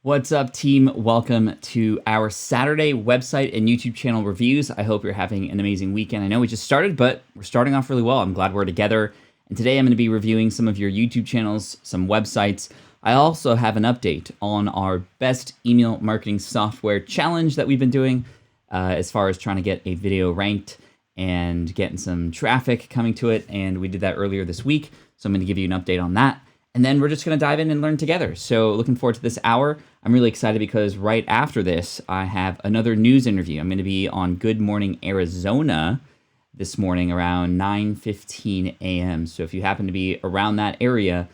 What's up, team? Welcome to our Saturday website and YouTube channel reviews. I hope you're having an amazing weekend. I know we just started, but we're starting off really well. I'm glad we're together. And today I'm going to be reviewing some of your YouTube channels, some websites. I also have an update on our best email marketing software challenge that we've been doing as far as trying to get a video ranked and getting some traffic coming to it. And we did that earlier this week. So I'm going to give you an update on that. And then we're just going to dive in and learn together. So looking forward to this hour. I'm really excited because right after this, I have another news interview. I'm going to be on Good Morning Arizona this morning around 9:15 a.m. So if you happen to be around that area,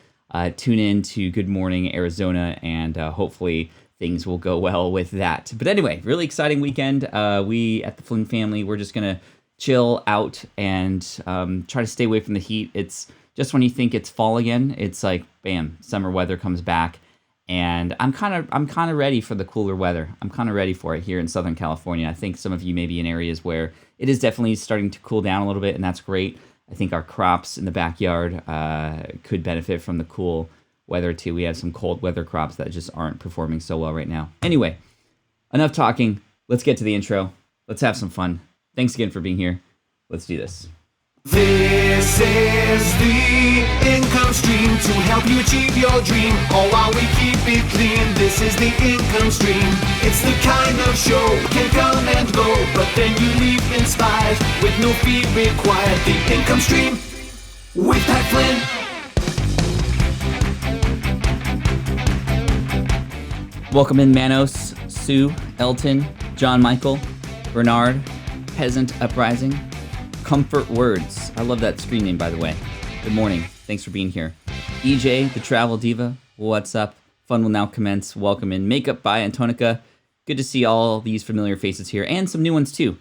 tune in to Good Morning Arizona, and hopefully things will go well with that. But anyway, really exciting weekend. We at the Flynn family, we're just going to chill out and try to stay away from the heat. It's just when you think it's fall again, it's like, bam, summer weather comes back. And I'm kind of ready for the cooler weather. I'm kind of ready for it here in Southern California. I think some of you may be in areas where it is definitely starting to cool down a little bit, and that's great. I think our crops in the backyard could benefit from the cool weather too. We have some cold weather crops that just aren't performing so well right now. Anyway, enough talking. Let's get to the intro. Let's have some fun. Thanks again for being here. Let's do this. This is the income stream to help you achieve your dream, all while we keep it clean. This is the income stream. It's the kind of show can come and go, but then you leave inspired with no fee required. The income stream with Pat Flynn. Welcome in, Manos, Sue, Elton, John Michael, Bernard, Peasant Uprising, Comfort Words. I love that screen name, by the way. Good morning. Thanks for being here. EJ, the Travel Diva. What's up? Fun will now commence. Welcome in. Makeup by Antonica. Good to see all these familiar faces here, and some new ones too.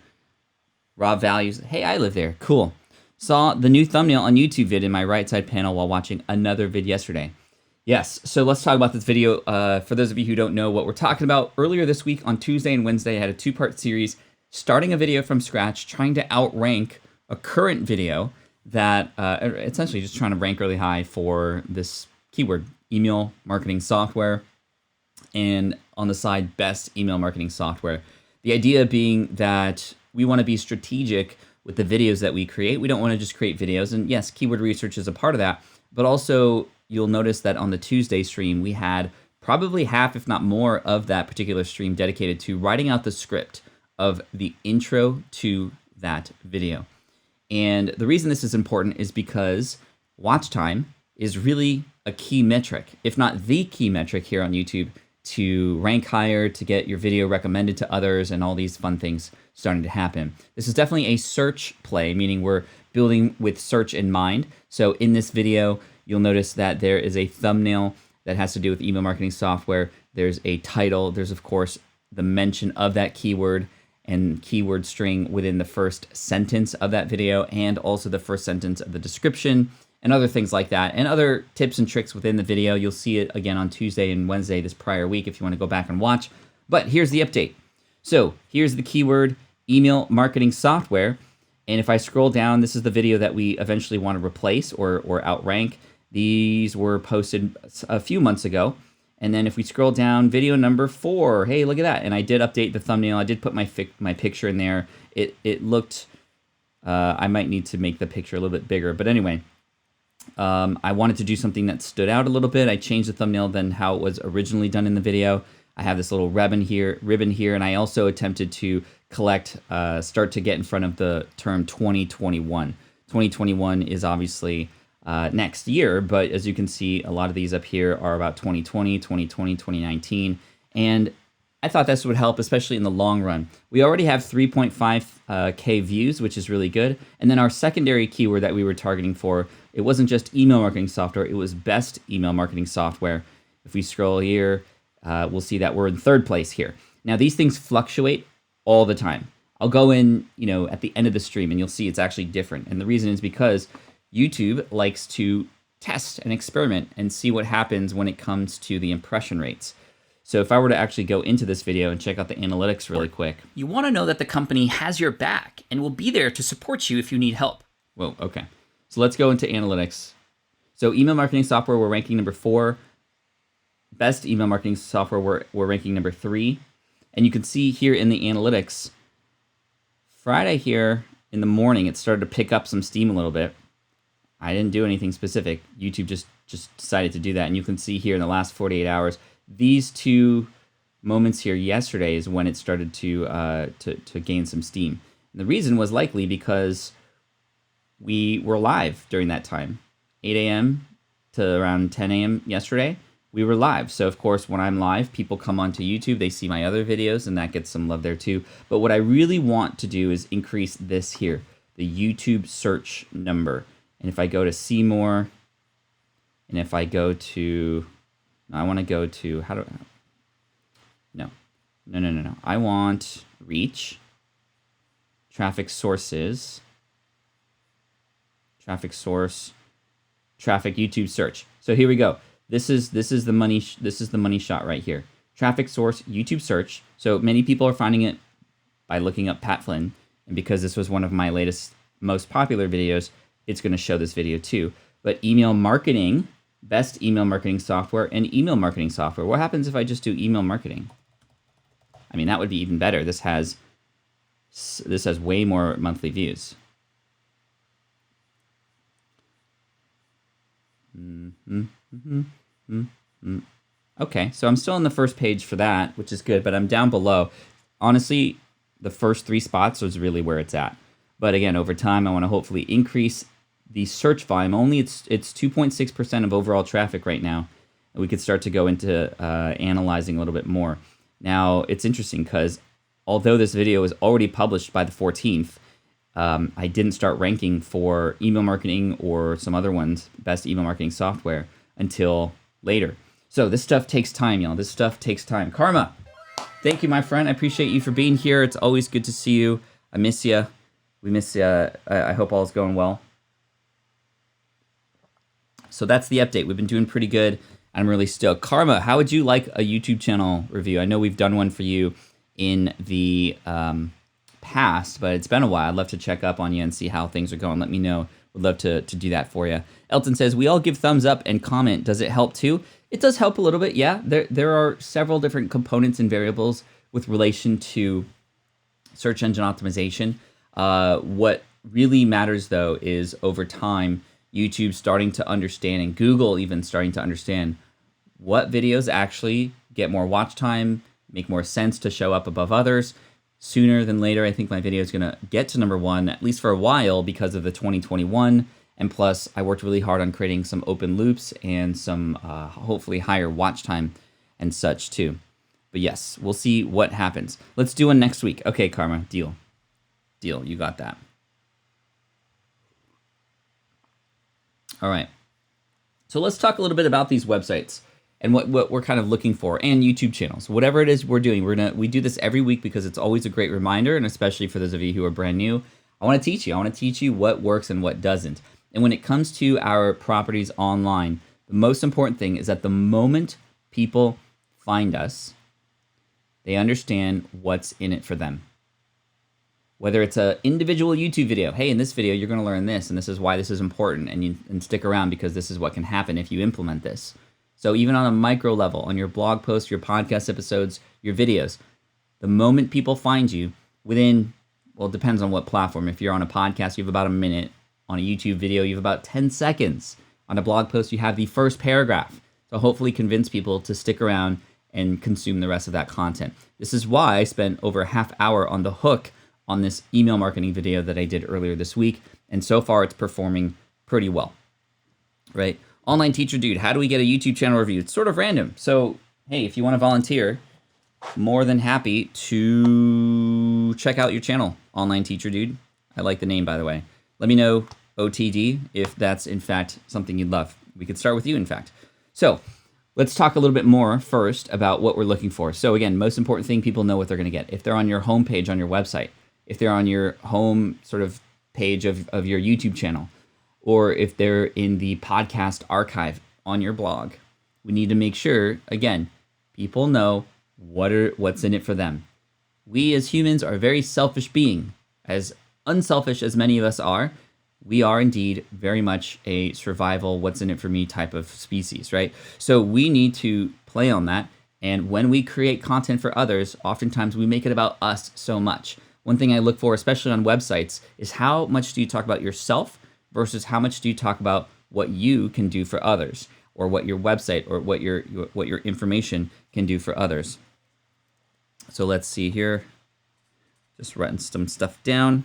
Rob Values. Hey, I live there. Cool. Saw the new thumbnail on YouTube vid in my right side panel while watching another vid yesterday. Yes, so let's talk about this video. For those of you who don't know what we're talking about, earlier this week on Tuesday and Wednesday, I had a two-part series starting a video from scratch, trying to outrank a current video that essentially just trying to rank really high for this keyword, email marketing software, and on the side, best email marketing software. The idea being that we want to be strategic with the videos that we create. We don't want to just create videos, and yes, keyword research is a part of that, but also you'll notice that on the Tuesday stream, we had probably half, if not more, of that particular stream dedicated to writing out the script of the intro to that video. And the reason this is important is because watch time is really a key metric, if not the key metric here on YouTube, to rank higher, to get your video recommended to others, and all these fun things starting to happen. This is definitely a search play, meaning we're building with search in mind. So in this video, you'll notice that there is a thumbnail that has to do with email marketing software. There's a title. There's, of course, the mention of that keyword and keyword string within the first sentence of that video, and also the first sentence of the description, and other things like that, and other tips and tricks within the video. You'll see it again on Tuesday and Wednesday this prior week if you want to go back and watch. But here's the update. So here's the keyword email marketing software. And if I scroll down, this is the video that we eventually want to replace or outrank. These were posted a few months ago. And then if we scroll down, video number 4, hey, look at that. And I did update the thumbnail. I did put my picture in there. It looked, I might need to make the picture a little bit bigger. But anyway, I wanted to do something that stood out a little bit. I changed the thumbnail than how it was originally done in the video. I have this little ribbon here, and I also attempted to start to get in front of the term 2021. 2021 is obviously next year, but as you can see, a lot of these up here are about 2020, 2019, and I thought this would help, especially in the long run. We already have 3.5K views, which is really good, and then our secondary keyword that we were targeting for, it wasn't just email marketing software, it was best email marketing software. If we scroll here, we'll see that we're in 3rd place here. Now, these things fluctuate all the time. I'll go in, at the end of the stream, and you'll see it's actually different, and the reason is because YouTube likes to test and experiment and see what happens when it comes to the impression rates. So if I were to actually go into this video and check out the analytics really quick. You want to know that the company has your back and will be there to support you if you need help. Whoa, okay. So let's go into analytics. So email marketing software, we're ranking number 4. best email marketing software, we're ranking number 3. And you can see here in the analytics, Friday here in the morning, it started to pick up some steam a little bit. I didn't do anything specific. YouTube just decided to do that. And you can see here in the last 48 hours, these 2 moments here yesterday is when it started to gain some steam. And the reason was likely because we were live during that time, 8 a.m. to around 10 a.m. yesterday. We were live. So of course, when I'm live, people come onto YouTube, they see my other videos, and that gets some love there too. But what I really want to do is increase this here, the YouTube search number. And if I go to see more, and if I go to, I want to go to, no. I want reach, traffic sources, traffic source, traffic YouTube search. So here we go. This is the money shot right here. Traffic source, YouTube search. So many people are finding it by looking up Pat Flynn, and because this was one of my latest, most popular videos, it's going to show this video too. But email marketing, best email marketing software, and email marketing software. What happens if I just do email marketing? I mean, that would be even better. This has way more monthly views. Okay, so I'm still on the first page for that, which is good, but I'm down below. Honestly, the first 3 spots is really where it's at. But again, over time, I want to hopefully increase the search volume. Only it's 2.6% of overall traffic right now. And we could start to go into analyzing a little bit more. Now, it's interesting because although this video was already published by the 14th, I didn't start ranking for email marketing or some other ones, best email marketing software, until later. So this stuff takes time, y'all. This stuff takes time. Karma, thank you, my friend. I appreciate you for being here. It's always good to see you. I miss you. We miss you. I hope all is going well. So that's the update. We've been doing pretty good. I'm really stoked. Karma, how would you like a YouTube channel review? I know we've done one for you in the past, but it's been a while. I'd love to check up on you and see how things are going. Let me know. Would love to do that for you. Elton says, we all give thumbs up and comment. Does it help too? It does help a little bit, yeah. There are several different components and variables with relation to search engine optimization. What really matters, though, is over time, YouTube starting to understand, and Google even starting to understand, what videos actually get more watch time, make more sense to show up above others. Sooner than later, I think my video is going to get to number 1, at least for a while, because of the 2021. And plus, I worked really hard on creating some open loops and some hopefully higher watch time and such too. But yes, we'll see what happens. Let's do one next week. Okay, Karma, deal. Deal, you got that. All right. So let's talk a little bit about these websites and what we're kind of looking for, and YouTube channels. Whatever it is we're doing, we do this every week because it's always a great reminder, and especially for those of you who are brand new, I want to teach you. I want to teach you what works and what doesn't. And when it comes to our properties online, the most important thing is that the moment people find us, they understand what's in it for them. Whether it's an individual YouTube video, hey, in this video, you're going to learn this, and this is why this is important, and stick around because this is what can happen if you implement this. So even on a micro level, on your blog posts, your podcast episodes, your videos, the moment people find you within, well, it depends on what platform. If you're on a podcast, you have about a minute. On a YouTube video, you have about 10 seconds. On a blog post, you have the first paragraph. So hopefully convince people to stick around and consume the rest of that content. This is why I spent over a half hour on the hook on this email marketing video that I did earlier this week. And so far, it's performing pretty well, right? Online Teacher Dude, how do we get a YouTube channel review? It's sort of random. So, hey, if you want to volunteer, more than happy to check out your channel, Online Teacher Dude. I like the name, by the way. Let me know, OTD, if that's, in fact, something you'd love. We could start with you, in fact. So let's talk a little bit more first about what we're looking for. So again, most important thing, people know what they're going to get. If they're on your home page on your website, if they're on your home sort of page of your YouTube channel, or if they're in the podcast archive on your blog, we need to make sure, again, people know what's in it for them. We as humans are a very selfish being. As unselfish as many of us are, we are indeed very much a survival, what's in it for me type of species, right? So we need to play on that. And when we create content for others, oftentimes we make it about us so much. One thing I look for, especially on websites, is how much do you talk about yourself versus how much do you talk about what you can do for others, or what your website or what your information can do for others. So let's see here. Just writing some stuff down.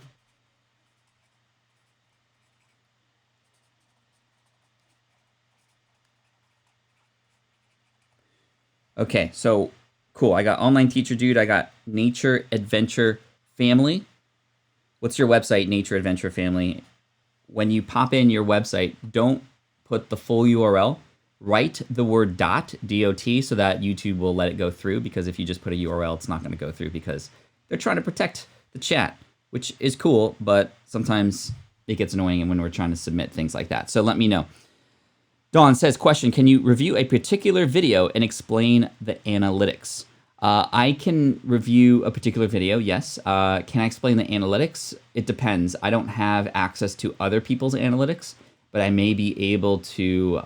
Okay, so cool. I got Online Teacher Dude. I got Nature Adventure Family. What's your website, Nature Adventure Family? When you pop in your website, don't put the full URL. Write the word dot, D-O-T, so that YouTube will let it go through, because if you just put a URL, it's not going to go through because they're trying to protect the chat, which is cool, but sometimes it gets annoying when we're trying to submit things like that. So let me know. Dawn says, question, can you review a particular video and explain the analytics? I can review a particular video, yes. Can I explain the analytics? It depends. I don't have access to other people's analytics, but I may be able to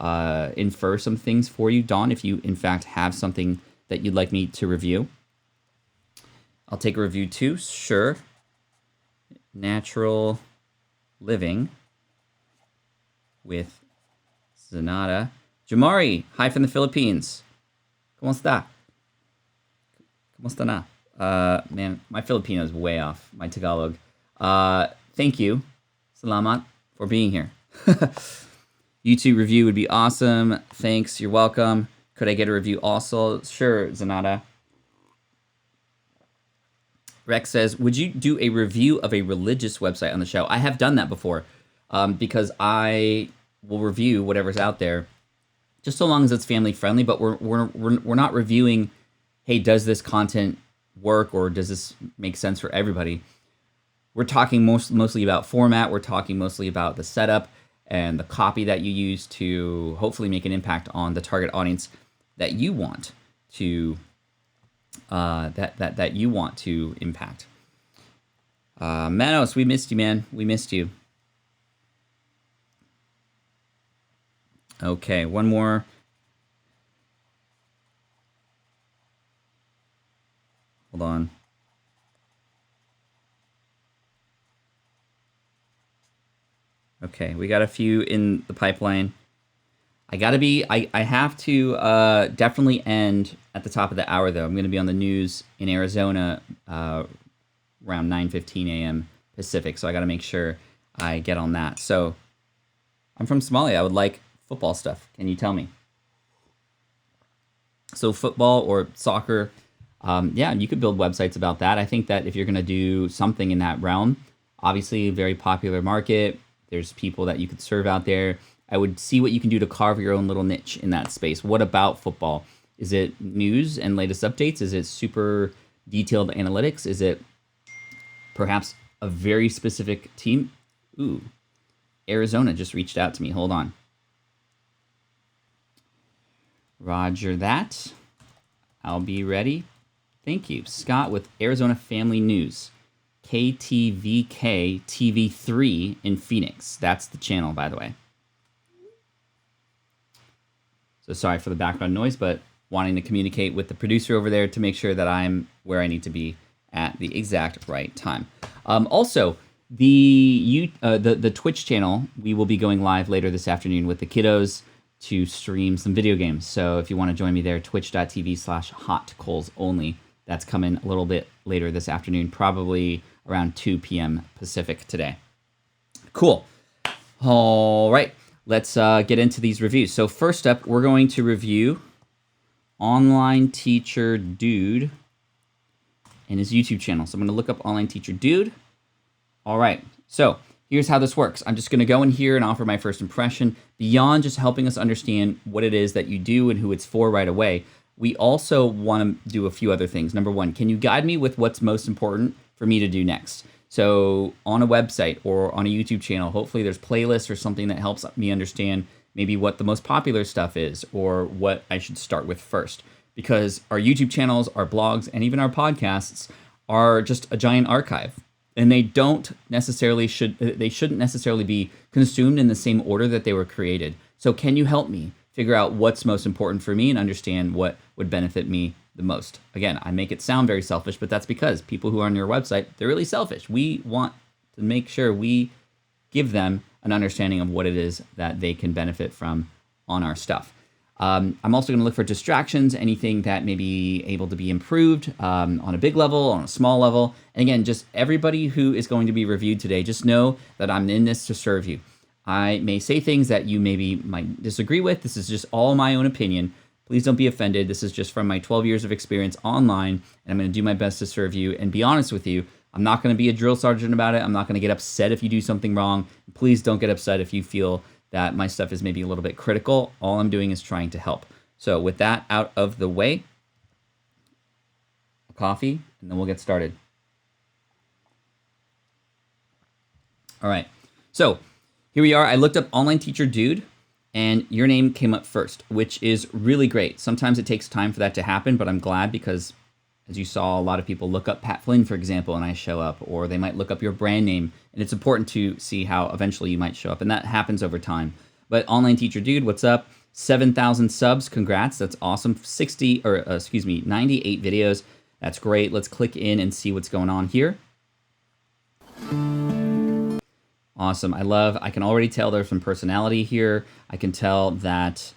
infer some things for you, Dawn, if you in fact have something that you'd like me to review. I'll take a review too, sure. Natural Living with Zanata. Jamari, hi from the Philippines. ¿Cómo está? ¿Cómo está na? Man, my Filipino is way off. My Tagalog. Thank you, Salamat, for being here. YouTube review would be awesome. Thanks, you're welcome. Could I get a review also? Sure, Zanata. Rex says, would you do a review of a religious website on the show? I have done that before, because I will review whatever's out there, just so long as it's family friendly. But we're not reviewing, hey, does this content work, or does this make sense for everybody? We're talking mostly about format. We're talking mostly about the setup and the copy that you use to hopefully make an impact on the target audience that you want to that you want to impact. Manos, we missed you, man. We missed you. Okay, one more. Hold on. Okay, we got a few in the pipeline. I have to definitely end at the top of the hour, though. I'm going to be on the news in Arizona around 9:15 a.m. Pacific, so I got to make sure I get on that. So I'm from Somalia. I would like football stuff. Can you tell me? So football or soccer, yeah, you could build websites about that. I think that if you're going to do something in that realm, obviously a very popular market, there's people that you could serve out there. I would see what you can do to carve your own little niche in that space. What about football? Is it news and latest updates? Is it super detailed analytics? Is it perhaps a very specific team? Ooh, Arizona just reached out to me. Hold on. Roger that. I'll be ready. Thank you. Scott with Arizona Family News. KTVK TV3 in Phoenix. That's the channel, by the way. So sorry for the background noise, but wanting to communicate with the producer over there to make sure that I'm where I need to be at the exact right time. Also, the Twitch channel, we will be going live later this afternoon with the kiddos to stream some video games. So if you want to join me there, twitch.tv/hotcoalsonly. That's coming a little bit later this afternoon, probably around 2 p.m. Pacific today. Cool. All right, let's get into these reviews. So first up, we're going to review Online Teacher Dude and his YouTube channel. So I'm going to look up Online Teacher Dude. All right, so here's how this works. I'm just going to go in here and offer my first impression. Beyond just helping us understand what it is that you do and who it's for right away, we also want to do a few other things. Number one, can you guide me with what's most important for me to do next? So on a website or on a YouTube channel, hopefully there's playlists or something that helps me understand maybe what the most popular stuff is or what I should start with first. Because our YouTube channels, our blogs, and even our podcasts are just a giant archive. and they shouldn't necessarily be consumed in the same order that they were created. So can you help me figure out what's most important for me and understand what would benefit me the most? Again, I make it sound very selfish, but that's because people who are on your website, they're really selfish. We want to make sure we give them an understanding of what it is that they can benefit from on our stuff. I'm also going to look for distractions, anything that may be able to be improved on a big level, on a small level. And again, just everybody who is going to be reviewed today, just know that I'm in this to serve you. I may say things that you maybe might disagree with. This is just all my own opinion. Please don't be offended. This is just from my 12 years of experience online, and I'm going to do my best to serve you and be honest with you. I'm not going to be a drill sergeant about it. I'm not going to get upset if you do something wrong. Please don't get upset if you feel that my stuff is maybe a little bit critical. All I'm doing is trying to help. So with that out of the way, a coffee, and then we'll get started. All right. So here we are. I looked up Online Teacher Dude, and your name came up first, which is really great. Sometimes it takes time for that to happen, but I'm glad because, as you saw, a lot of people look up Pat Flynn, for example, and I show up, or they might look up your brand name, and it's important to see how eventually you might show up, and that happens over time. But Online Teacher Dude, what's up? 7,000 subs, congrats, that's awesome. 98 videos, that's great. Let's click in and see what's going on here. Awesome, I can already tell there's some personality here. I can tell that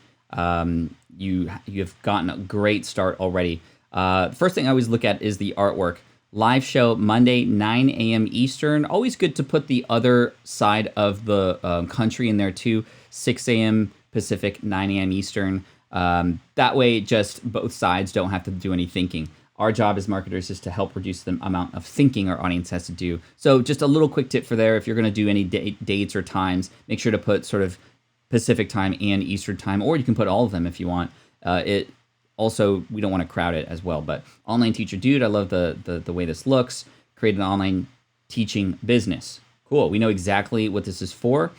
you have gotten a great start already. First thing I always look at is the artwork. Live show Monday, 9 a.m. Eastern. Always good to put the other side of the country in there too. 6 a.m. Pacific, 9 a.m. Eastern. That way, just both sides don't have to do any thinking. Our job as marketers is to help reduce the amount of thinking our audience has to do. So just a little quick tip for there. If you're going to do any dates or times, make sure to put sort of Pacific time and Eastern time, or you can put all of them if you want. Also, we don't want to crowd it as well, but Online Teacher Dude, I love the way this looks. Create an online teaching business. Cool, we know exactly what this is for.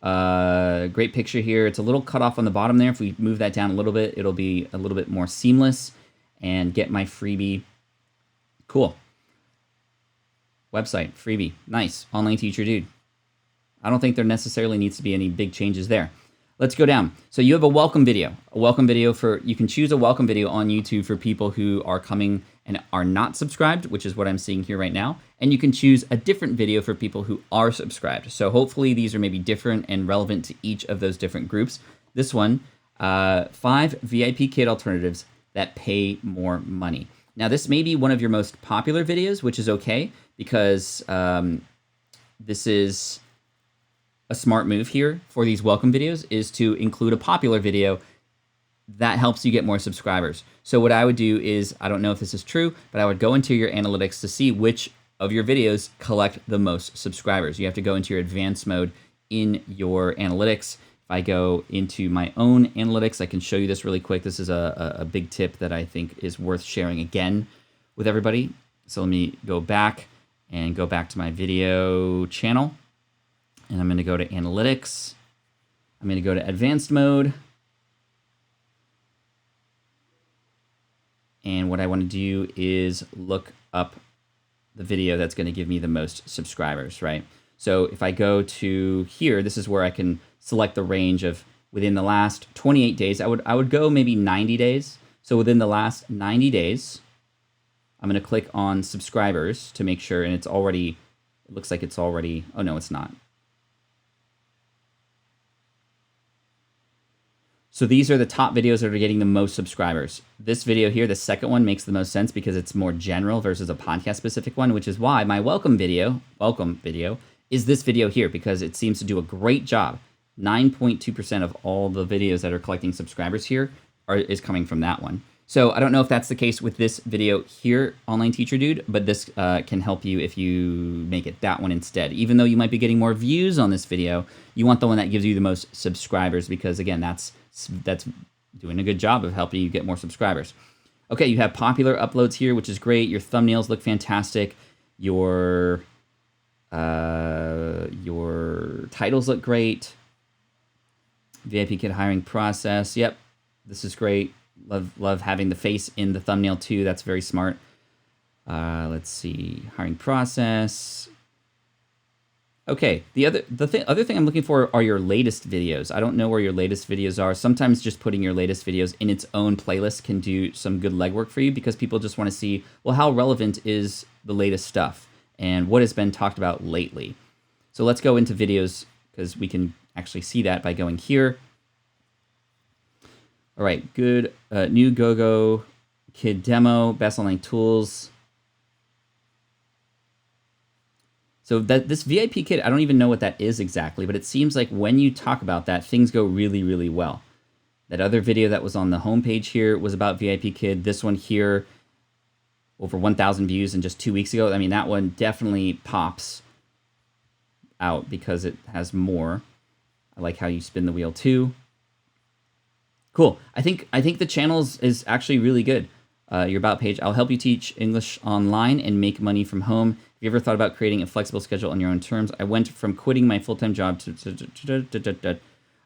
Great picture here. It's a little cut off on the bottom there. If we move that down a little bit, it'll be a little bit more seamless. And get my freebie. Cool. Website, freebie, nice. Online Teacher Dude. I don't think there necessarily needs to be any big changes there. Let's go down. So you have a welcome video. You can choose a welcome video on YouTube for people who are coming and are not subscribed, which is what I'm seeing here right now. And you can choose a different video for people who are subscribed. So hopefully these are maybe different and relevant to each of those different groups. This one, 5 VIP kid alternatives that pay more money. Now this may be one of your most popular videos, which is okay because this is a smart move here for these welcome videos is to include a popular video that helps you get more subscribers. So what I would do is, I don't know if this is true, but I would go into your analytics to see which of your videos collect the most subscribers. You have to go into your advanced mode in your analytics. If I go into my own analytics, I can show you this really quick. This is a big tip that I think is worth sharing again with everybody. So let me go back to my video channel. And I'm going to go to analytics. I'm going to go to advanced mode. And what I want to do is look up the video that's going to give me the most subscribers, right? So if I go to here, this is where I can select the range of within the last 28 days. I would go maybe 90 days. So within the last 90 days, I'm going to click on subscribers to make sure, and it looks like it's already, oh no, it's not. So these are the top videos that are getting the most subscribers. This video here, the second one, makes the most sense because it's more general versus a podcast specific one, which is why my welcome video is this video here, because it seems to do a great job. 9.2% of all the videos that are collecting subscribers here is coming from that one. So I don't know if that's the case with this video here, Online Teacher Dude, but this can help you if you make it that one instead. Even though you might be getting more views on this video, you want the one that gives you the most subscribers because, again, that's doing a good job of helping you get more subscribers. Okay, you have popular uploads here, which is great. Your thumbnails look fantastic. Your titles look great. VIP kid hiring process. Yep, this is great. Love having the face in the thumbnail too. That's very smart. Let's see, hiring process. Okay, other thing I'm looking for are your latest videos. I don't know where your latest videos are. Sometimes just putting your latest videos in its own playlist can do some good legwork for you because people just want to see, well, how relevant is the latest stuff and what has been talked about lately. So let's go into videos because we can actually see that by going here. All right, good. New Go-Go Kid demo, best online tools. So this VIP kit, I don't even know what that is exactly, but it seems like when you talk about that, things go really, really well. That other video that was on the homepage here was about VIP kid. This one here, over 1,000 views in just 2 weeks ago. I mean, that one definitely pops out because it has more. I like how you spin the wheel too. Cool. I think the channel is actually really good. Your about page. I'll help you teach English online and make money from home. Have you ever thought about creating a flexible schedule on your own terms? I went from quitting my full-time job to...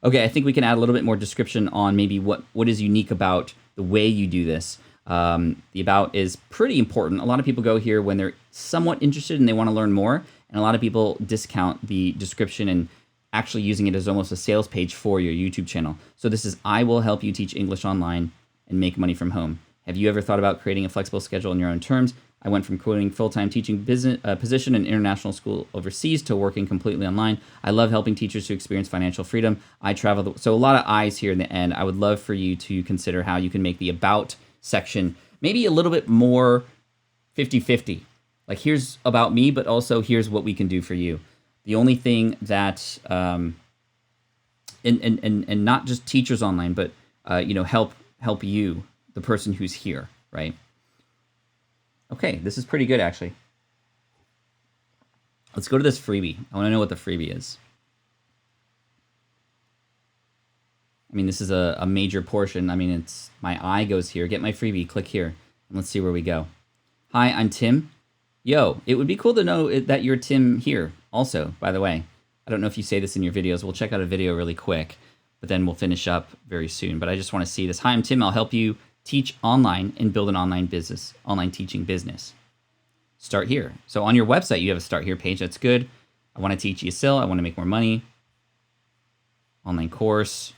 Okay, I think we can add a little bit more description on maybe what is unique about the way you do this. The about is pretty important. A lot of people go here when they're somewhat interested and they want to learn more, and a lot of people discount the description and actually using it as almost a sales page for your YouTube channel. So this is, I will help you teach English online and make money from home. Have you ever thought about creating a flexible schedule on your own terms? I went from quitting full-time teaching business position in international school overseas to working completely online. I love helping teachers to experience financial freedom. I travel, so a lot of I's here in the end. I would love for you to consider how you can make the about section maybe a little bit more 50-50. Like, here's about me, but also here's what we can do for you. The only thing that, and not just teachers online, but help you, the person who's here, right? Okay, this is pretty good, actually. Let's go to this freebie. I want to know what the freebie is. I mean, this is a major portion. I mean, it's my eye goes here. Get my freebie. Click here. And let's see where we go. Hi, I'm Tim. Yo, it would be cool to know that you're Tim here also, by the way. I don't know if you say this in your videos. We'll check out a video really quick, but then we'll finish up very soon. But I just want to see this. Hi, I'm Tim. I'll help you teach online and build an online business, online teaching business. Start here. So on your website, you have a start here page. That's good. I want to teach ESL. I want to make more money. Online course.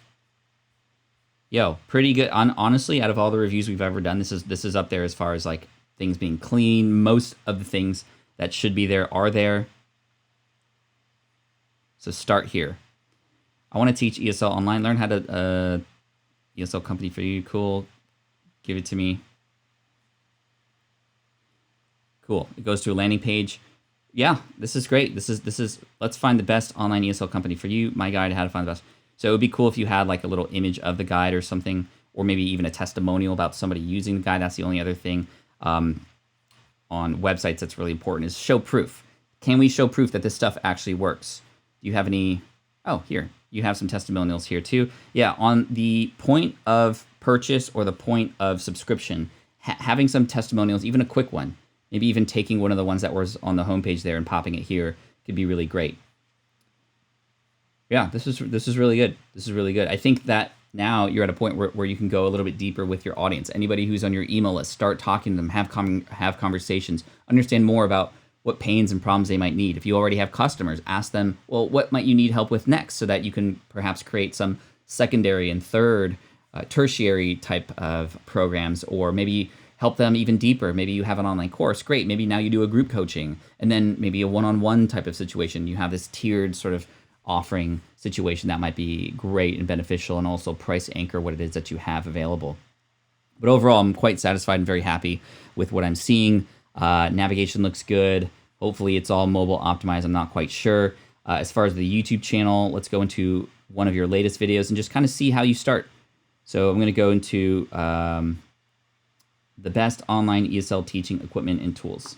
Yo, pretty good. Honestly, out of all the reviews we've ever done, this is up there as far as like things being clean. Most of the things that should be there are there. So start here. I want to teach ESL online. Learn how to ESL company for you. Cool. Give it to me. Cool. It goes to a landing page. Yeah, this is great. This is let's find the best online ESL company for you. My guide, how to find the best. So it would be cool if you had like a little image of the guide or something, or maybe even a testimonial about somebody using the guide. That's the only other thing on websites that's really important is show proof. Can we show proof that this stuff actually works? Do you have any? Oh, here. You have some testimonials here too. Yeah, on the point of purchase or the point of subscription, having some testimonials, even a quick one, maybe even taking one of the ones that was on the homepage there and popping it here could be really great. Yeah, this is really good. This is really good. I think that now you're at a point where you can go a little bit deeper with your audience. Anybody who's on your email list, start talking to them, have conversations, understand more about what pains and problems they might need. If you already have customers, ask them, well, what might you need help with next, so that you can perhaps create some secondary and third, tertiary type of programs, or maybe help them even deeper. Maybe you have an online course, great. Maybe now you do a group coaching, and then maybe a one-on-one type of situation. You have this tiered sort of offering situation that might be great and beneficial, and also price anchor what it is that you have available. But overall, I'm quite satisfied and very happy with what I'm seeing. Navigation looks good. Hopefully it's all mobile optimized. I'm not quite sure. As far as the YouTube channel, let's go into one of your latest videos and just kind of see how you start. So I'm going to go into the best online ESL teaching equipment and tools.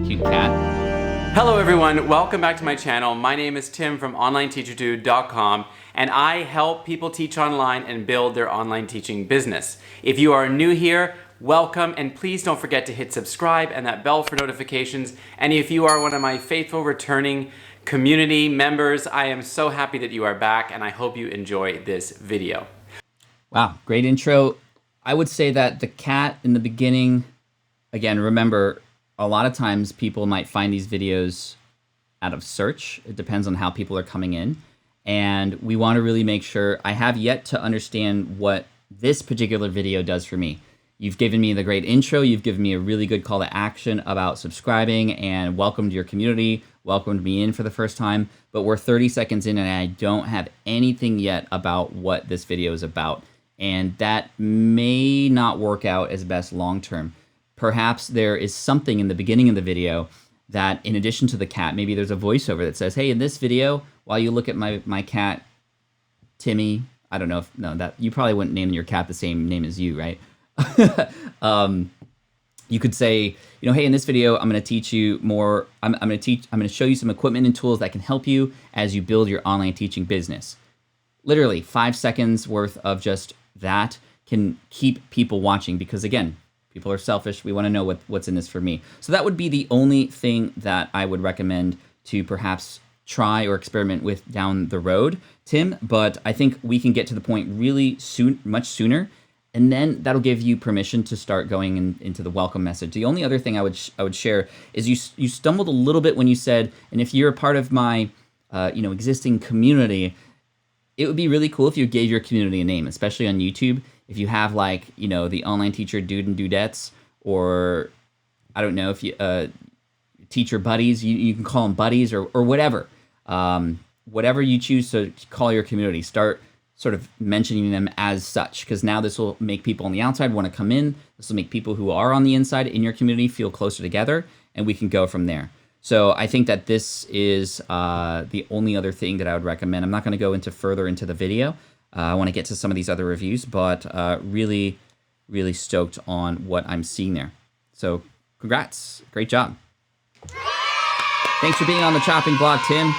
Cute cat. Hello everyone, welcome back to my channel. My name is Tim from OnlineTeacherTude.com, and I help people teach online and build their online teaching business. If you are new here, welcome, and please don't forget to hit subscribe and that bell for notifications. And if you are one of my faithful returning community members, I am so happy that you are back, and I hope you enjoy this video. Wow, great intro. I would say that the cat in the beginning, again, remember, a lot of times people might find these videos out of search. It depends on how people are coming in. And we want to really make sure. I have yet to understand what this particular video does for me. You've given me the great intro. You've given me a really good call to action about subscribing and welcome to your community, welcomed me in for the first time. But we're 30 seconds in and I don't have anything yet about what this video is about. And that may not work out as best long-term. Perhaps there is something in the beginning of the video that, in addition to the cat, maybe there's a voiceover that says, hey, in this video, while you look at my cat, Timmy, I don't know if, no, that you probably wouldn't name your cat the same name as you, right? You could say, you know, hey, in this video, I'm going to teach you more. I'm going to show you some equipment and tools that can help you as you build your online teaching business. Literally 5 seconds worth of just that can keep people watching because, again, people are selfish. We want to know what's in this for me. So that would be the only thing that I would recommend to perhaps try or experiment with down the road, Tim. But I think we can get to the point really soon, much sooner. And then that'll give you permission to start going into the welcome message. The only other thing I would share is you stumbled a little bit when you said, and if you're a part of my existing community, it would be really cool if you gave your community a name, especially on YouTube. If you have the online teacher dude and dudettes, or I don't know if you teacher buddies, you can call them buddies or whatever, whatever you choose to call your community. Start sort of mentioning them as such, because now this will make people on the outside want to come in. This will make people who are on the inside in your community feel closer together, and we can go from there. So I think that this is the only other thing that I would recommend. I'm not going to go further into the video. I want to get to some of these other reviews, but really, really stoked on what I'm seeing there. So congrats. Great job. Thanks for being on the chopping block, Tim.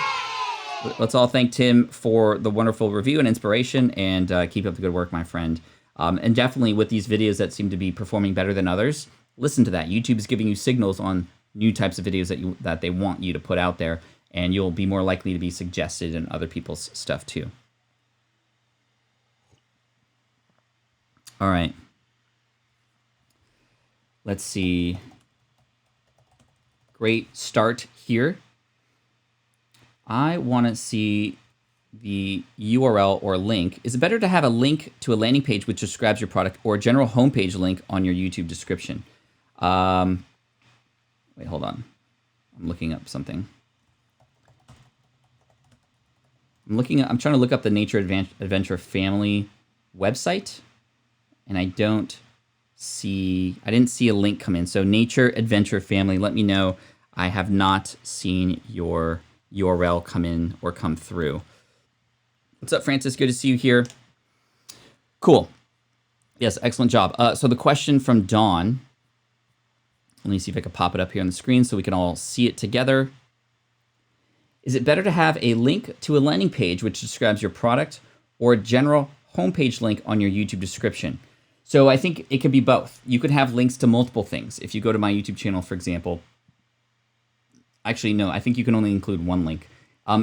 Let's all thank Tim for the wonderful review and inspiration, and keep up the good work, my friend. And definitely with these videos that seem to be performing better than others, listen to that. YouTube is giving you signals on new types of videos that they want you to put out there, and you'll be more likely to be suggested in other people's stuff too. All right. Let's see. Great start here. I want to see the URL or link. Is it better to have a link to a landing page which describes your product, or a general homepage link on your YouTube description? Wait, hold on. I'm looking up something. I'm trying to look up the Nature Adventure Family website, and I didn't see a link come in. So Nature Adventure Family, let me know. I have not seen your URL come in or come through. What's up, Francis? Good to see you here. Cool. Yes, excellent job. So the question from Dawn, let me see if I can pop it up here on the screen so we can all see it together. Is it better to have a link to a landing page which describes your product, or a general homepage link on your YouTube description? So I think it could be both. You could have links to multiple things. If you go to my YouTube channel, for example, actually, no, I think you can only include one link.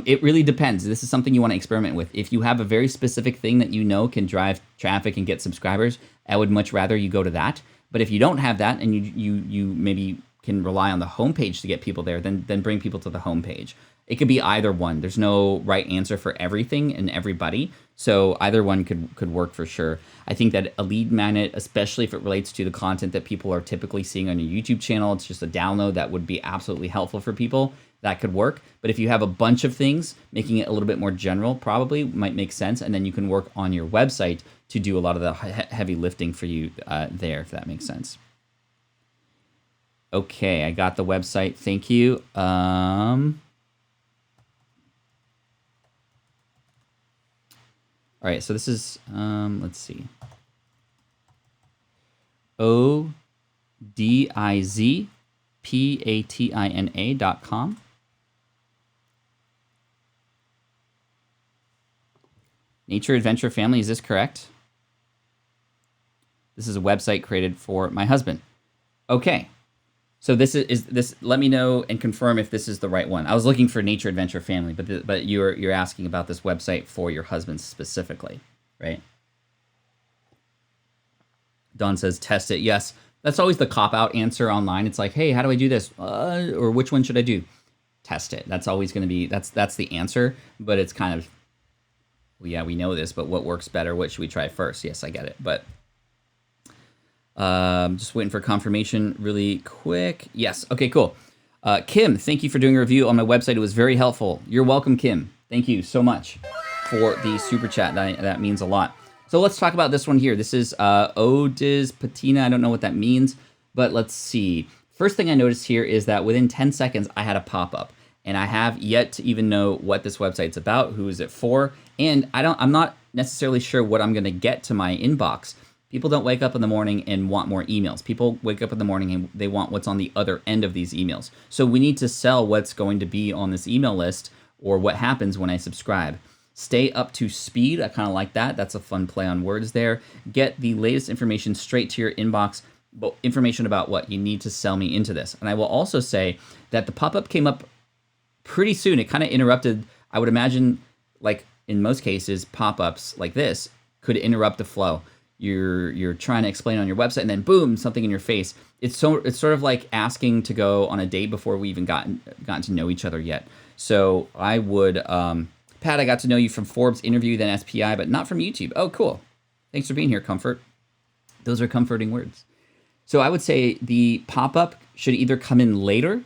It really depends. This is something you want to experiment with. If you have a very specific thing that you know can drive traffic and get subscribers, I would much rather you go to that. But if you don't have that, and you maybe can rely on the homepage to get people there, then bring people to the homepage. It could be either one. There's no right answer for everything and everybody. So either one could work for sure. I think that a lead magnet, especially if it relates to the content that people are typically seeing on your YouTube channel, it's just a download that would be absolutely helpful for people. That could work. But if you have a bunch of things, making it a little bit more general probably might make sense. And then you can work on your website to do a lot of the heavy lifting for you there, if that makes sense. Okay, I got the website. Thank you. All right, so this is, let's see. odizpatina.com. Nature Adventure Family, is this correct? This is a website created for my husband. Okay. So this is this. Let me know and confirm if this is the right one. I was looking for Nature Adventure Family, but you're asking about this website for your husband specifically, right? Don says test it. Yes, that's always the cop-out answer online. It's like, hey, how do I do this? Or which one should I do? Test it. That's always going to be that's the answer. But it's kind of, well, yeah, we know this, but what works better? What should we try first? Yes, I get it, but. Just waiting for confirmation really quick. Yes. Okay, cool. Kim, thank you for doing a review on my website. It was very helpful. You're welcome, Kim. Thank you so much for the super chat. That means a lot. So let's talk about this one here. This is Odis Patina. I don't know what that means, but let's see. First thing I noticed here is that within 10 seconds, I had a pop-up. And I have yet to even know what this website's about, who is it for, and I'm not necessarily sure what I'm going to get to my inbox. People don't wake up in the morning and want more emails. People wake up in the morning and they want what's on the other end of these emails. So we need to sell what's going to be on this email list or what happens when I subscribe. Stay up to speed. I kind of like that. That's a fun play on words there. Get the latest information straight to your inbox, but information about what you need to sell me into this. And I will also say that the pop-up came up pretty soon. It kind of interrupted, I would imagine, like in most cases, pop-ups like this could interrupt the flow. You're trying to explain on your website, and then boom, something in your face. It's sort of like asking to go on a date before we even gotten to know each other yet. So I would, Pat, I got to know you from Forbes interview, then SPI, but not from YouTube. Oh, cool. Thanks for being here, Comfort. Those are comforting words. So I would say the pop-up should either come in later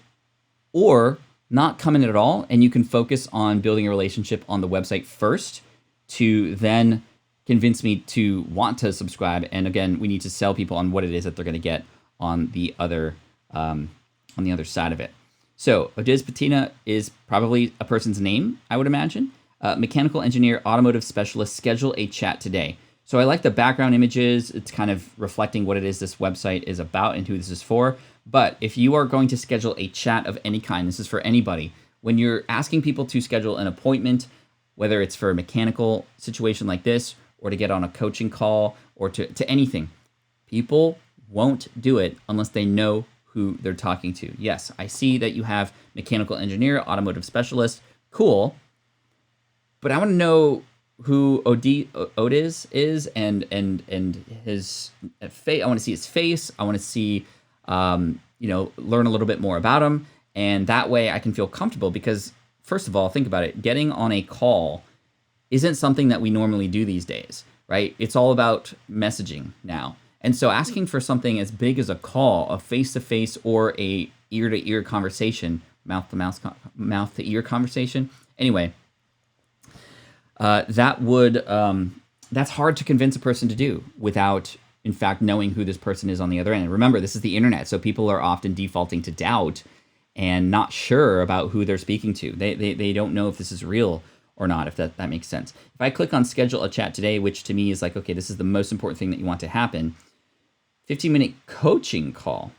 or not come in at all, and you can focus on building a relationship on the website first to then convince me to want to subscribe. And again, we need to sell people on what it is that they're going to get on the other side of it. So Odis Patina is probably a person's name, I would imagine. Mechanical engineer, automotive specialist, schedule a chat today. So I like the background images. It's kind of reflecting what it is this website is about and who this is for. But if you are going to schedule a chat of any kind, this is for anybody. When you're asking people to schedule an appointment, whether it's for a mechanical situation like this, or to get on a coaching call, or to anything, people won't do it unless they know who they're talking to. Yes, I see that you have mechanical engineer, automotive specialist. Cool. But I want to know who Odis is and his face. I want to see his face. I want to see, learn a little bit more about him. And that way I can feel comfortable because, first of all, think about it. Getting on a call isn't something that we normally do these days, right? It's all about messaging now. And so asking for something as big as a call, a face-to-face or a ear-to-ear conversation, mouth-to-ear conversation. Anyway, that's hard to convince a person to do without, in fact, knowing who this person is on the other end. And remember, this is the internet, so people are often defaulting to doubt and not sure about who they're speaking to. They don't know if this is real or not, if that makes sense. If I click on schedule a chat today, which to me is like, okay, this is the most important thing that you want to happen, 15-minute coaching call.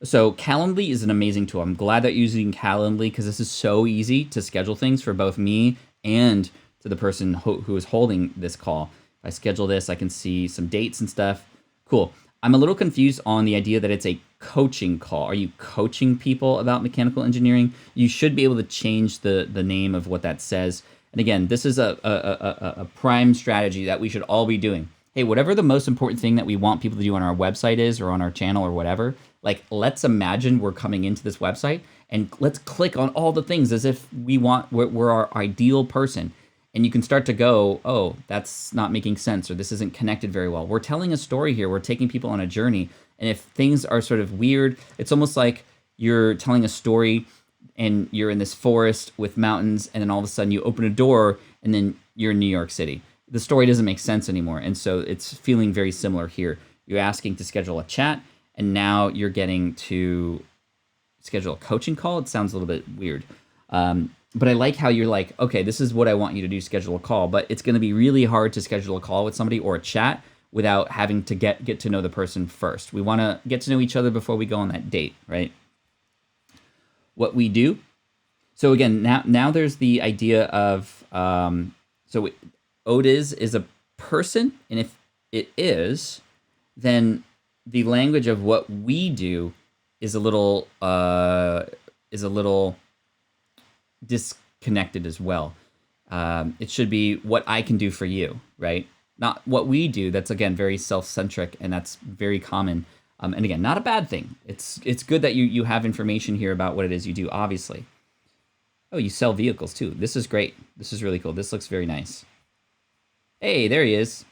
So Calendly is an amazing tool. I'm glad that you're using Calendly because this is so easy to schedule things for both me and to the person who is holding this call. If I schedule this, I can see some dates and stuff. Cool. I'm a little confused on the idea that it's a coaching call. Are you coaching people about mechanical engineering? You should be able to change the name of what that says. And again, this is a prime strategy that we should all be doing. Hey, whatever the most important thing that we want people to do on our website is, or on our channel or whatever, like let's imagine we're coming into this website and let's click on all the things as if we're our ideal person. And you can start to go, oh, that's not making sense, or this isn't connected very well. We're telling a story here. We're taking people on a journey. And if things are sort of weird, it's almost like you're telling a story and you're in this forest with mountains, and then all of a sudden you open a door and then you're in New York City. The story doesn't make sense anymore. And so it's feeling very similar here. You're asking to schedule a chat, and now you're getting to schedule a coaching call. It sounds a little bit weird. But I like how you're like, okay, this is what I want you to do, schedule a call. But it's going to be really hard to schedule a call with somebody or a chat without having to get to know the person first. We want to get to know each other before we go on that date, right? What we do. So again, now there's the idea of, Odis is a person. And if it is, then the language of what we do is a little disconnected as well. It should be what I can do for you, right? Not what we do. That's again very self-centric, and that's very common. And again, not a bad thing. It's good that you have information here about what it is you do. Obviously. Oh, you sell vehicles too. This is great. This is really cool. This looks very nice. Hey, there he is.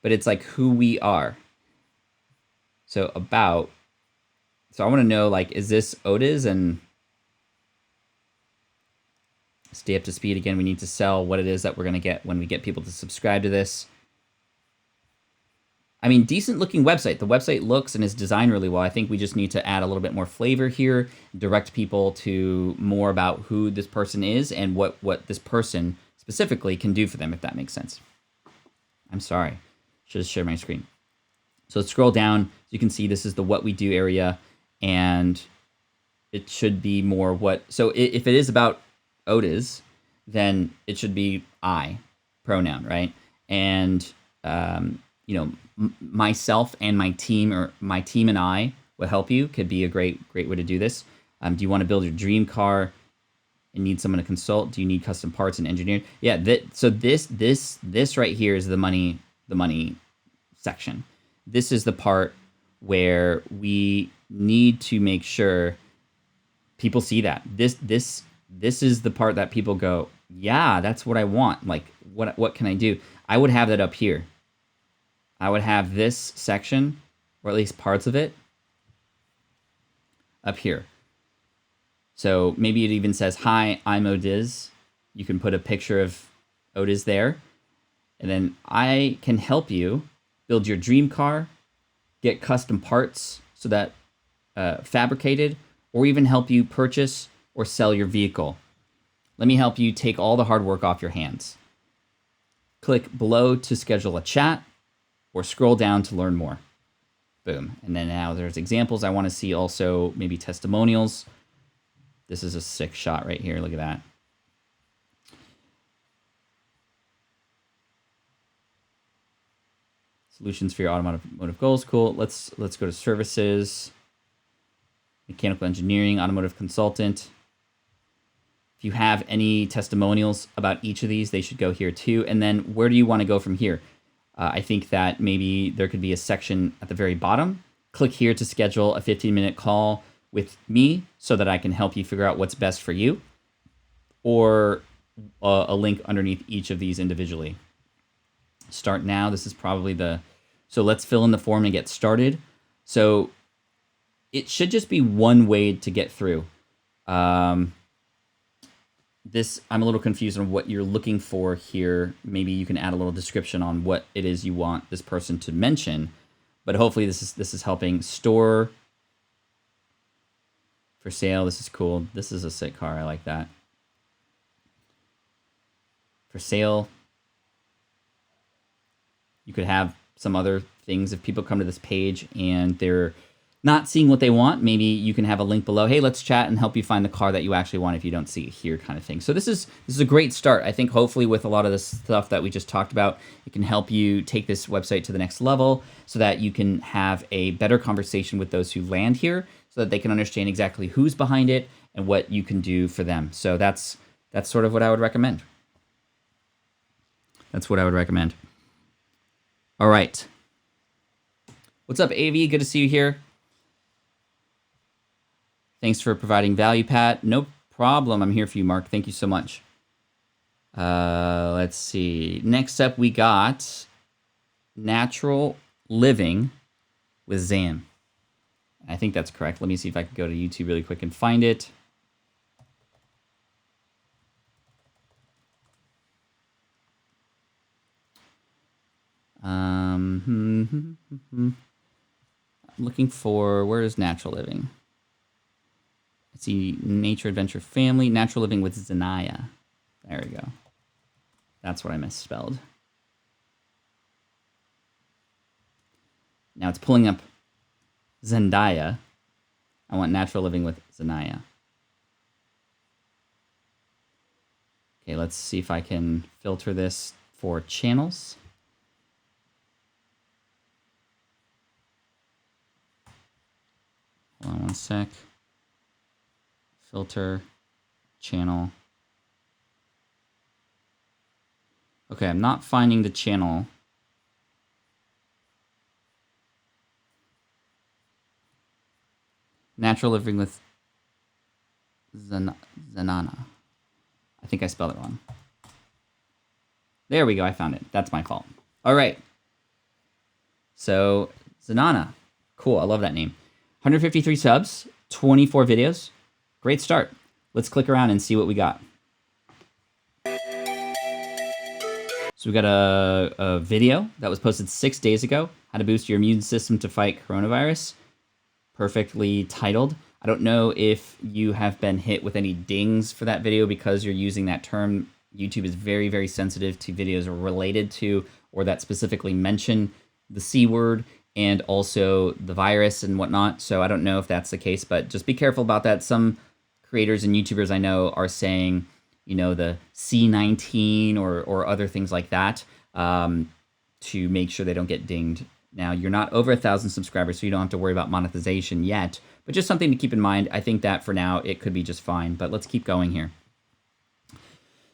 But it's like who we are. So about. So I want to know, like, is this Otis? And stay up to speed. Again, we need to sell what it is that we're going to get when we get people to subscribe to this. I mean, decent looking website. The website looks and is designed really well. I think we just need to add a little bit more flavor here, direct people to more about who this person is and what this person specifically can do for them, if that makes sense. I'm sorry. Should have shared my screen. So let's scroll down. You can see this is the what we do area, and it should be more what. So if it is about Otis, then it should be I pronoun, right? And myself and my team, or my team and I will help you, could be a great way to do this. Do you want to build your dream car and need someone to consult? Do you need custom parts and engineering? Yeah. So this right here is the money section. This is the part where we need to make sure people see that. This is the part that people go, yeah, that's what I want. Like, what can I do? I would have that up here. I would have this section, or at least parts of it, up here. So maybe it even says, hi, I'm Otis. You can put a picture of Otis there. And then I can help you build your dream car, get custom parts so that fabricated, or even help you purchase or sell your vehicle. Let me help you take all the hard work off your hands. Click below to schedule a chat, or scroll down to learn more. Boom. And then now there's examples. I want to see also maybe testimonials. This is a sick shot right here. Look at that. Solutions for your automotive goals. Cool. Let's go to services. Mechanical engineering, automotive consultant. If you have any testimonials about each of these, they should go here too. And then where do you want to go from here? I think that maybe there could be a section at the very bottom. Click here to schedule a 15-minute call with me so that I can help you figure out what's best for you, or a link underneath each of these individually. Start now. This is probably so let's fill in the form and get started. So it should just be one way to get through. I'm a little confused on what you're looking for here. Maybe you can add a little description on what it is you want this person to mention, but hopefully this is helping. Store for sale. This is cool. This is a sick car. I like that. For sale. You could have some other things. If people come to this page and they're not seeing what they want, maybe you can have a link below. Hey, let's chat and help you find the car that you actually want if you don't see it here, kind of thing. So this is a great start. I think hopefully with a lot of this stuff that we just talked about, it can help you take this website to the next level so that you can have a better conversation with those who land here, so that they can understand exactly who's behind it and what you can do for them. So that's sort of what I would recommend. That's what I would recommend. All right. What's up, AV? Good to see you here. Thanks for providing value, Pat. No problem. I'm here for you, Mark. Thank you so much. Let's see. Next up, we got Natural Living with Zam. I think that's correct. Let me see if I can go to YouTube really quick and find it. Looking for, where is Natural Living? Let's see, Nature Adventure Family, Natural Living with Zanaya. There we go. That's what I misspelled. Now it's pulling up Zendaya. I want Natural Living with Zanaya. Okay, let's see if I can filter this for channels. Hold on one sec. Filter, channel. Okay, I'm not finding the channel. Natural Living with Zanana. I think I spelled it wrong. There we go, I found it. That's my fault. All right. So, Zanana. Cool, I love that name. 153 subs, 24 videos. Great start. Let's click around and see what we got. So we got a video that was posted 6 days ago, how to boost your immune system to fight coronavirus. Perfectly titled. I don't know if you have been hit with any dings for that video because you're using that term. YouTube is very, very sensitive to videos related to or that specifically mention the C word and also the virus and whatnot. So I don't know if that's the case, but just be careful about that. Some creators and YouTubers I know are saying, you know, the C19 or other things like that to make sure they don't get dinged. Now, you're not over 1,000 subscribers, so you don't have to worry about monetization yet, but just something to keep in mind. I think that for now, it could be just fine, but let's keep going here.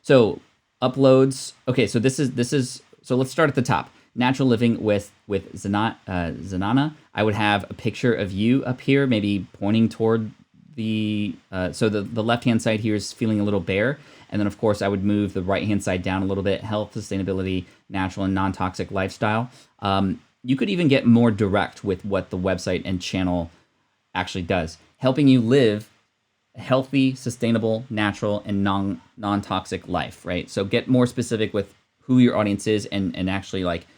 So uploads. Okay, so so let's start at the top. Natural Living with Zanana. I would have a picture of you up here, maybe pointing toward so the left-hand side here is feeling a little bare. And then, of course, I would move the right-hand side down a little bit. Health, sustainability, natural and non-toxic lifestyle. You could even get more direct with what the website and channel actually does, helping you live a healthy, sustainable, natural, and non-toxic life, right? So get more specific with who your audience is and actually, like,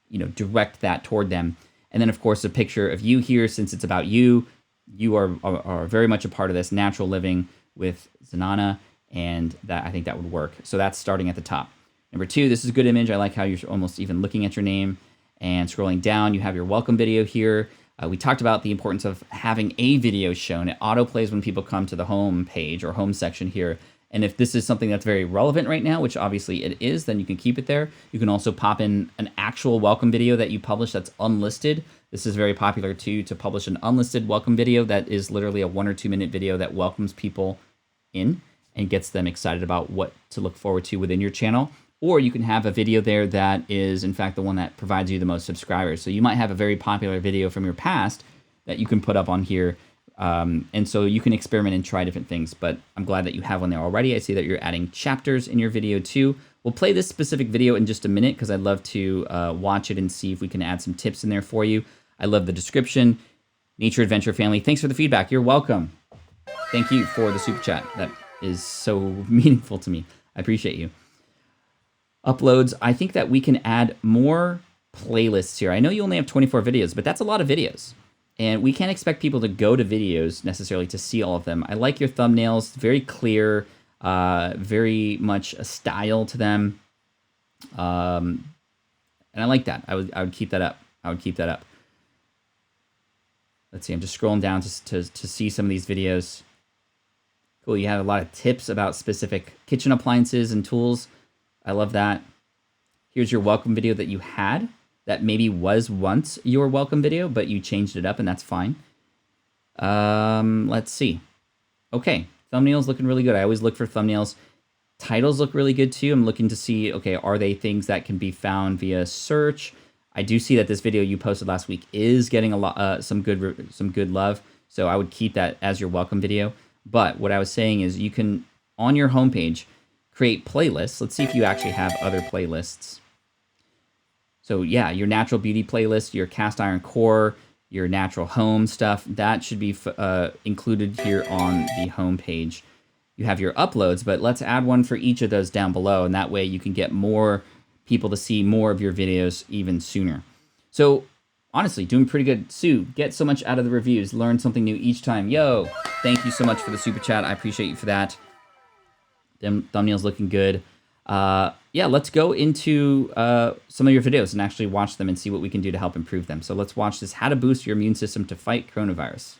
you know, direct that toward them. And then, of course, a picture of you here, since it's about you. You are very much a part of this Natural Living with Zanana, and that I think that would work. So that's starting at the top. Number 2, this is a good image. I like how you're almost even looking at your name. And scrolling down, you have your welcome video here. We talked about the importance of having a video shown. It autoplays when people come to the home page or home section here. And if this is something that's very relevant right now, which obviously it is, then you can keep it there. You can also pop in an actual welcome video that you publish that's unlisted. This is very popular too, to publish an unlisted welcome video that is literally a 1 or 2 minute video that welcomes people in and gets them excited about what to look forward to within your channel. Or you can have a video there that is, in fact, the one that provides you the most subscribers. So you might have a very popular video from your past that you can put up on here. And so you can experiment and try different things, but I'm glad that you have one there already. I see that you're adding chapters in your video too. We'll play this specific video in just a minute because I'd love to watch it and see if we can add some tips in there for you. I love the description. Nature Adventure Family, thanks for the feedback. You're welcome. Thank you for the super chat. That is so meaningful to me. I appreciate you. Uploads, I think that we can add more playlists here. I know you only have 24 videos, but that's a lot of videos. And we can't expect people to go to videos necessarily to see all of them. I like your thumbnails, very clear, very much a style to them. And I like that. I would keep that up. I would keep that up. Let's see, I'm just scrolling down to see some of these videos. Cool, you have a lot of tips about specific kitchen appliances and tools. I love that. Here's your welcome video that you had that maybe was once your welcome video, but you changed it up, and that's fine. Let's see. Okay, thumbnails looking really good. I always look for thumbnails. Titles look really good too. I'm looking to see, okay, are they things that can be found via search? I do see that this video you posted last week is getting a lot, some good love. So I would keep that as your welcome video. But what I was saying is you can, on your homepage, create playlists. Let's see if you actually have other playlists. So yeah, your natural beauty playlist, your cast iron core, your natural home stuff, that should be included here on the home page. You have your uploads, but let's add one for each of those down below, and that way you can get more people to see more of your videos even sooner. So honestly, doing pretty good. Sue, get so much out of the reviews. Learn something new each time. Yo, thank you so much for the super chat. I appreciate you for that. Them thumbnails looking good. Yeah, let's go into some of your videos and actually watch them and see what we can do to help improve them. So let's watch this, how to boost your immune system to fight coronavirus.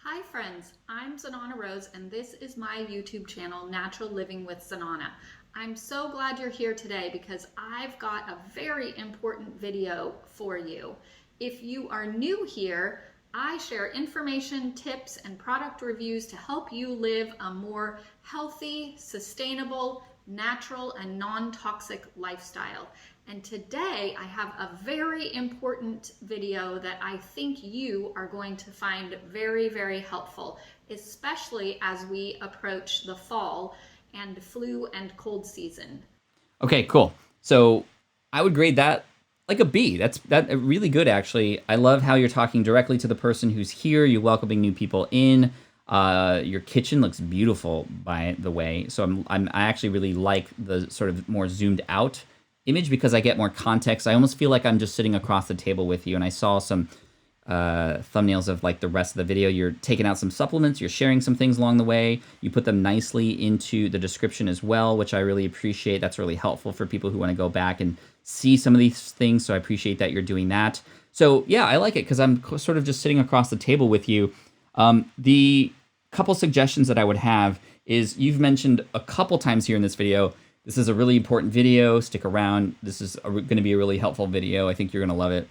Hi friends, I'm I'm Zanana Rose, and this is my YouTube channel, Natural Living with Zanana. I'm so glad you're here today because I've got a very important video for you. If you are new here, I share information, tips, and product reviews to help you live a more healthy, sustainable, natural, and non-toxic lifestyle. And today I have a very important video that I think you are going to find very, very helpful, especially as we approach the fall and flu and cold season. Okay, cool. So I would grade that like a B. That's really good, actually. I love how you're talking directly to the person who's here. You're welcoming new people in. Your kitchen looks beautiful, by the way. So I actually really like the sort of more zoomed out image because I get more context. I almost feel like I'm just sitting across the table with you. And I saw some thumbnails of like the rest of the video. You're taking out some supplements. You're sharing some things along the way. You put them nicely into the description as well, which I really appreciate. That's really helpful for people who want to go back and see some of these things. So I appreciate that you're doing that. So yeah, I like it because I'm sort of just sitting across the table with you. The couple suggestions that I would have is you've mentioned a couple times here in this video, this is a really important video, stick around. This is going to be a really helpful video. I think you're going to love it.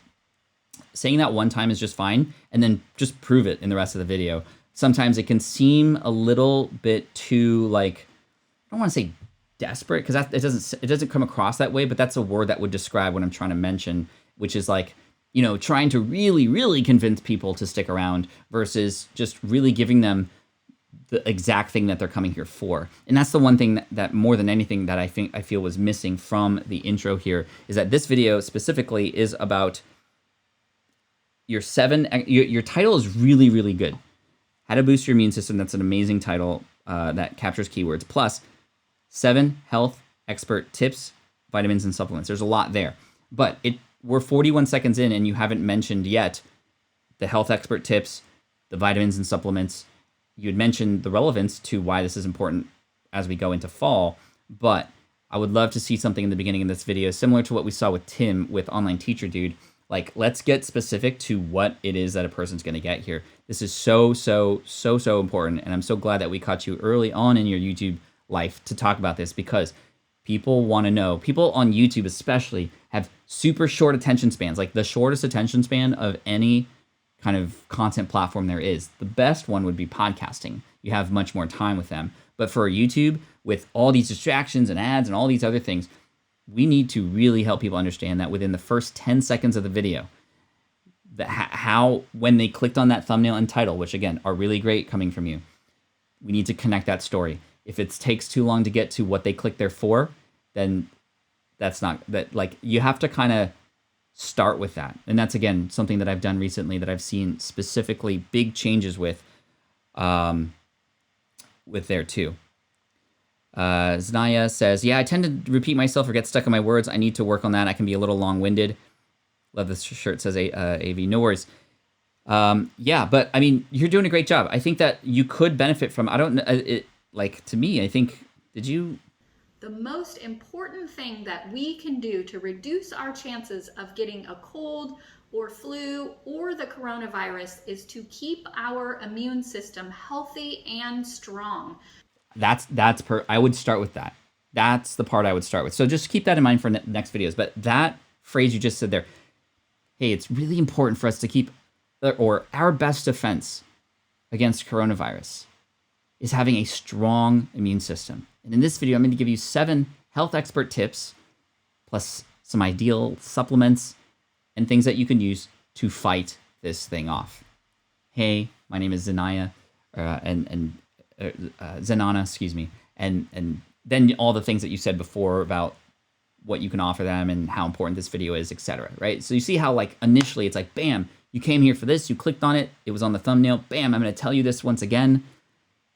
Saying that one time is just fine, and then just prove it in the rest of the video. Sometimes it can seem a little bit too, like, I don't want to say desperate, because it doesn't come across that way, but that's a word that would describe what I'm trying to mention, which is like, you know, trying to really, really convince people to stick around versus just really giving them the exact thing that they're coming here for. And that's the one thing that more than anything that I feel was missing from the intro here is that this video specifically is about your title is really, really good. How to boost your immune system. That's an amazing title that captures keywords. Plus 7 health expert tips, vitamins, and supplements. There's a lot there, but we're 41 seconds in and you haven't mentioned yet the health expert tips, the vitamins and supplements. You had mentioned the relevance to why this is important as we go into fall, but I would love to see something in the beginning of this video similar to what we saw with Tim with Online Teacher Dude. Like, let's get specific to what it is that a person's going to get here. This is so important, and I'm so glad that we caught you early on in your YouTube life to talk about this because people want to know. People on YouTube especially have super short attention spans, like the shortest attention span of any kind of content platform there is. The best one would be podcasting. You have much more time with them. But for YouTube, with all these distractions and ads and all these other things, we need to really help people understand that within the first 10 seconds of the video, how when they clicked on that thumbnail and title, which again are really great coming from you, we need to connect that story. If it takes too long to get to what they clicked there for, then that's not that. Like, you have to kind of start with that. And that's, again, something that I've done recently that I've seen specifically big changes with there too. Znaya says, yeah, I tend to repeat myself or get stuck in my words. I need to work on that. I can be a little long-winded. Love this shirt, says AV. No worries. Yeah, but I mean, you're doing a great job. I think that you could benefit from, I don't know, like, to me, I think, The most important thing that we can do to reduce our chances of getting a cold or flu or the coronavirus is to keep our immune system healthy and strong. I would start with that. That's the part I would start with. So just keep that in mind for next videos. But that phrase you just said there, hey, it's really important for us to keep, or our best defense against coronavirus is having a strong immune system. And in this video, I'm going to give you 7 health expert tips, plus some ideal supplements and things that you can use to fight this thing off. Hey, my name is Zanaya, Zanana, excuse me. And then all the things that you said before about what you can offer them and how important this video is, etc. Right? So you see how, like, initially it's like, bam, you came here for this, you clicked on it, it was on the thumbnail, bam, I'm going to tell you this once again.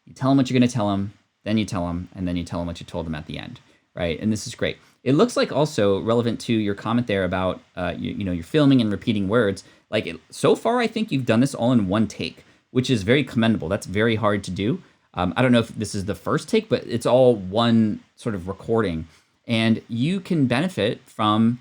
You tell them what you're going to tell them, then you tell them, and then you tell them what you told them at the end, right? And this is great. It looks like also relevant to your comment there about, you're filming and repeating words. Like, so far, I think you've done this all in one take, which is very commendable. That's very hard to do. I don't know if this is the first take, but it's all one sort of recording. And you can benefit from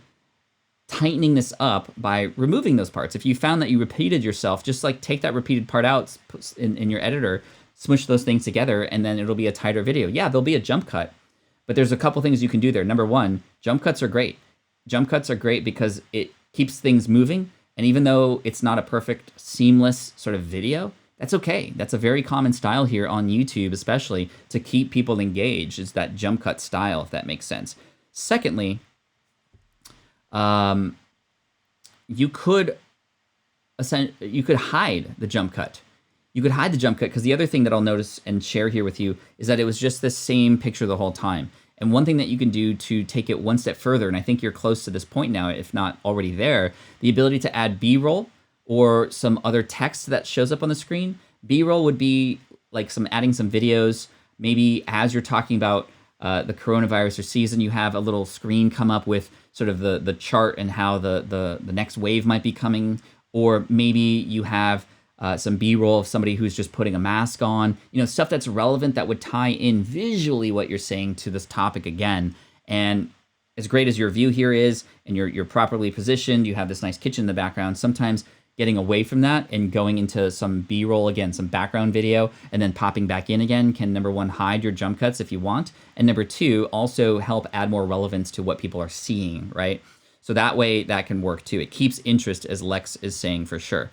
tightening this up by removing those parts. If you found that you repeated yourself, just like take that repeated part out in your editor, smush those things together and then it'll be a tighter video. Yeah, there'll be a jump cut, but there's a couple things you can do there. Number one, jump cuts are great. Jump cuts are great because it keeps things moving. And even though it's not a perfect, seamless sort of video, that's okay. That's a very common style here on YouTube, especially to keep people engaged, is that jump cut style, if that makes sense. Secondly, you could hide the jump cut. You could hide the jump cut because the other thing that I'll notice and share here with you is that it was just the same picture the whole time. And one thing that you can do to take it one step further, and I think you're close to this point now, if not already there, the ability to add B-roll or some other text that shows up on the screen. B-roll would be like adding some videos, maybe as you're talking about the coronavirus or season, you have a little screen come up with sort of the chart and how the next wave might be coming, or maybe you have some B-roll of somebody who's just putting a mask on, stuff that's relevant that would tie in visually what you're saying to this topic again. And as great as your view here is, and you're properly positioned, you have this nice kitchen in the background, sometimes getting away from that and going into some B-roll again, some background video, and then popping back in again can, number one, hide your jump cuts if you want, and number two, also help add more relevance to what people are seeing, right? So that way, that can work too. It keeps interest, as Lex is saying, for sure.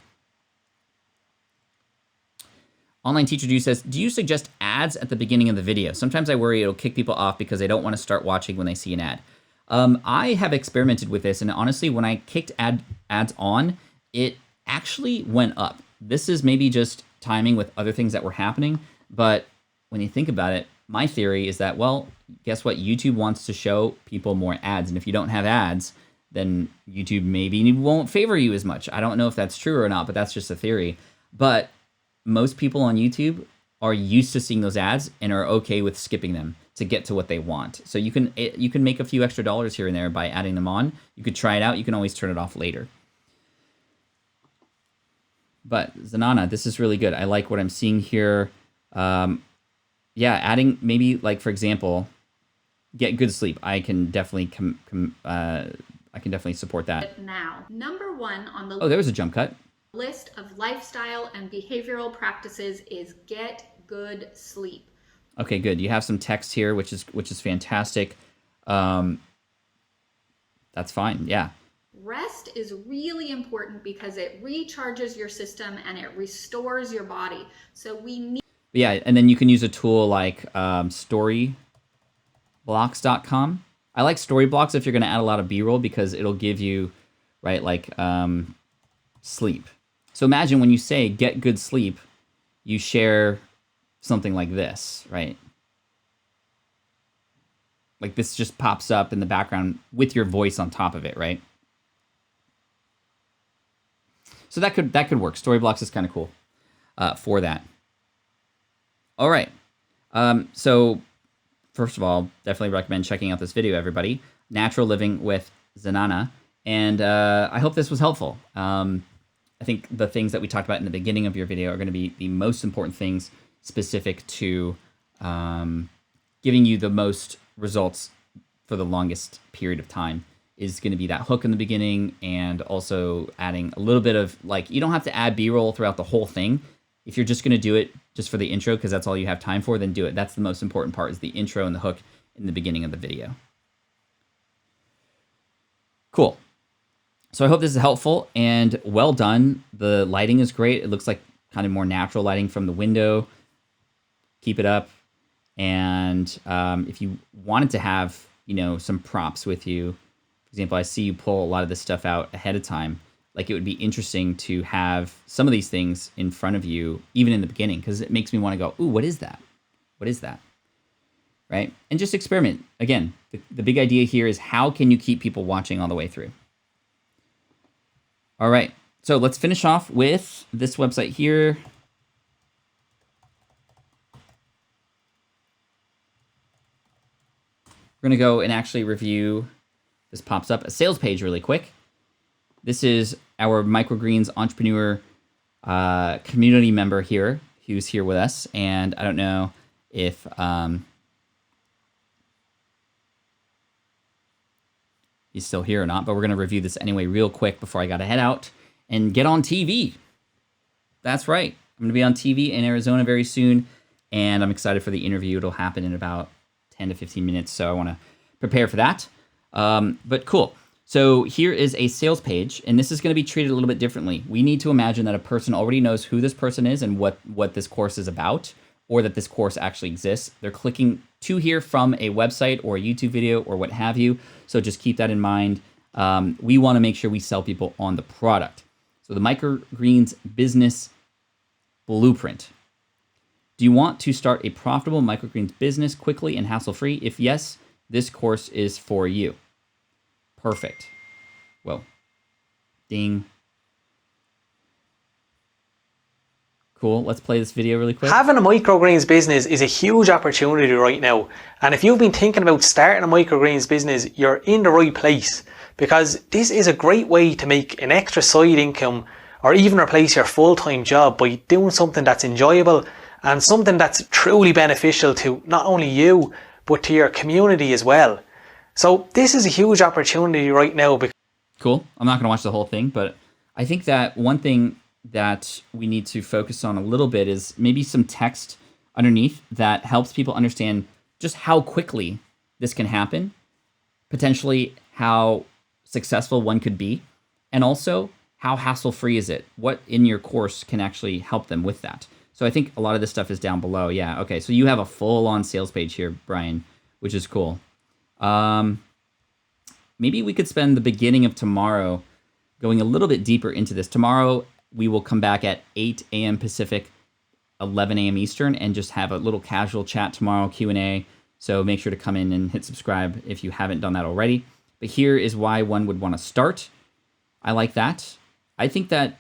Online Teacher Dude says, do you suggest ads at the beginning of the video? Sometimes I worry it'll kick people off because they don't want to start watching when they see an ad. I have experimented with this, and honestly, when I kicked ads on, it actually went up. This is maybe just timing with other things that were happening, but when you think about it, my theory is that, well, guess what? YouTube wants to show people more ads, and if you don't have ads, then YouTube maybe won't favor you as much. I don't know if that's true or not, but that's just a theory. But most people on YouTube are used to seeing those ads and are okay with skipping them to get to what they want. So you can make a few extra dollars here and there by adding them on. You could try it out. You can always turn it off later. But Zanana, this is really good. I like what I'm seeing here. Yeah, adding maybe, like, for example, get good sleep. I can definitely support that. Now, number one on the there was a jump cut. list of lifestyle and behavioral practices is get good sleep. Okay, good. You have some text here, which is fantastic. That's fine. Yeah. Rest is really important because it recharges your system and it restores your body. So we need. Yeah, and then you can use a tool like storyblocks.com. I like Storyblocks if you're going to add a lot of B-roll because it'll give you, right, like sleep. So imagine when you say get good sleep, you share something like this, right? Like this just pops up in the background with your voice on top of it, right? So that could work. Storyblocks is kind of cool for that. All right. So first of all, definitely recommend checking out this video, everybody. Natural Living with Zanana. And I hope this was helpful. I think the things that we talked about in the beginning of your video are going to be the most important things specific to giving you the most results for the longest period of time. Is going to be that hook in the beginning, and also adding a little bit of, like, you don't have to add B-roll throughout the whole thing. If you're just going to do it just for the intro because that's all you have time for, then do it. That's the most important part, is the intro and the hook in the beginning of the video. Cool. So I hope this is helpful and well done. The lighting is great. It looks like kind of more natural lighting from the window. Keep it up. And if you wanted to have, some props with you, for example, I see you pull a lot of this stuff out ahead of time. Like, it would be interesting to have some of these things in front of you, even in the beginning, because it makes me want to go, ooh, what is that? What is that? Right? And just experiment. Again, the big idea here is how can you keep people watching all the way through? All right. So let's finish off with this website here. We're going to go and actually review, this pops up, a sales page really quick. This is our Microgreens entrepreneur community member here, who's here with us. And I don't know if he's still here or not, but we're going to review this anyway real quick before I got to head out and get on TV. That's right. I'm going to be on TV in Arizona very soon, and I'm excited for the interview. It'll happen in about 10 to 15 minutes, so I want to prepare for that. But cool. So here is a sales page, and this is going to be treated a little bit differently. We need to imagine that a person already knows who this person is and what this course is about, or that this course actually exists. They're clicking to here from a website or a YouTube video or what have you. So just keep that in mind. We want to make sure we sell people on the product. So the Microgreens Business Blueprint. Do you want to start a profitable microgreens business quickly and hassle-free? If yes, this course is for you. Perfect. Whoa. Ding. Cool. Let's play this video really quick. Having a microgreens business is a huge opportunity right now. And if you've been thinking about starting a microgreens business, you're in the right place, because this is a great way to make an extra side income or even replace your full-time job by doing something that's enjoyable and something that's truly beneficial to not only you, but to your community as well. So this is a huge opportunity right now. Cool. I'm not going to watch the whole thing, but I think that one thing that we need to focus on a little bit is maybe some text underneath that helps people understand just how quickly this can happen, potentially how successful one could be, and also how hassle-free is it? What in your course can actually help them with that? So I think a lot of this stuff is down below. Yeah, okay, so you have a full-on sales page here, Brian, which is cool. Maybe we could spend the beginning of tomorrow going a little bit deeper into this. Tomorrow, we will come back at 8 a.m. Pacific, 11 a.m. Eastern, and just have a little casual chat tomorrow, Q&A. So make sure to come in and hit subscribe if you haven't done that already. But here is why one would want to start. I like that. I think that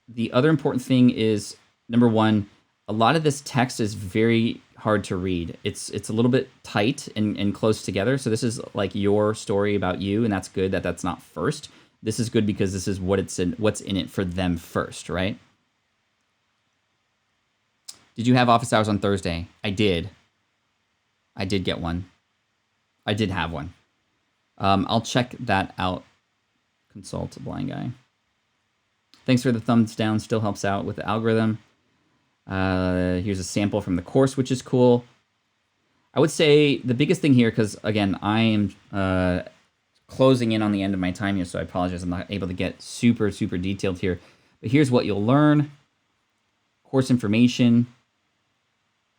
the other important thing is, number one, a lot of this text is very hard to read. It's a little bit tight and close together. So this is like your story about you, and that's good that that's not first. This is good because this is what's in it for them first, right? Did you have office hours on Thursday? I did. I did get one. I did have one. I'll check that out. Consult a blind guy. Thanks for the thumbs down. Still helps out with the algorithm. Here's a sample from the course, which is cool. I would say the biggest thing here, because again, I am closing in on the end of my time here, so I apologize. I'm not able to get super detailed here. But here's what you'll learn. Course information.